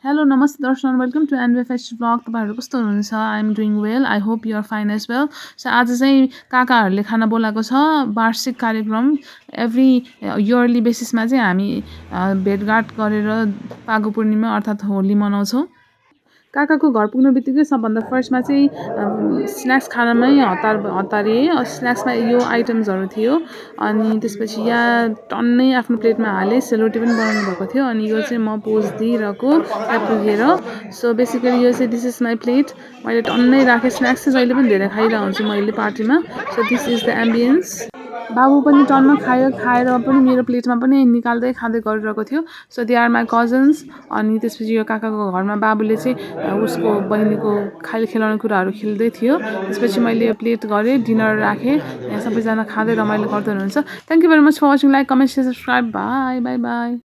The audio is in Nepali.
Hello, namaste darshan. Welcome to Anvay Fest vlog. तपाईहरु कस्तो हुनुहुन्छ? I am doing well. I hope you are fine as well. So आज चाहिँ काकाहरुले खाना बोलाएको छ वार्षिक कार्यक्रम एभ्री इयरली बेसिसमा चाहिँ हामी भेटघाट गरेर पागो पूर्णिमा अर्थात होली मनाउँछौं। काकाको घर पुग्नु बित्तिकै सबभन्दा फर्स्टमा चाहिँ स्न्याक्स खानामै हतारे स्न्याक्समा यो आइटम्सहरु थियो अनि त्यसपछि यहाँ टन्नै आफ्नो प्लेटमा हाले सेलरोटी पनि बनाउनु भएको थियो अनि यो चाहिँ म पोज दिइरहेको त्यहाँ पुगेर सो बेसिकली यो चाहिँ दिस इज माइ प्लेट मैले टन्नै राखे स्न्याक्स चाहिँ जहिले पनि धेरै खाइरहेको हुन्छु मैले पार्टीमा so this is the ambience बाबु पनि टन्न खाएर पनि मेरो प्लेटमा पनि निकाल्दै खाँदै गरिरहेको थियो so they are my cousins अनि त्यसपछि यो काकाको घरमा बाबुले चाहिँ उसको बहिनीको खेलाउने कुराहरू खेल्दै थियो त्यसपछि मैले यो प्लेट गरेँ डिनर राखेँ यहाँ सबैजना खाँदै रमाइलो गर्दै हुनुहुन्छ thank you very much for watching like comment share subscribe bye bye by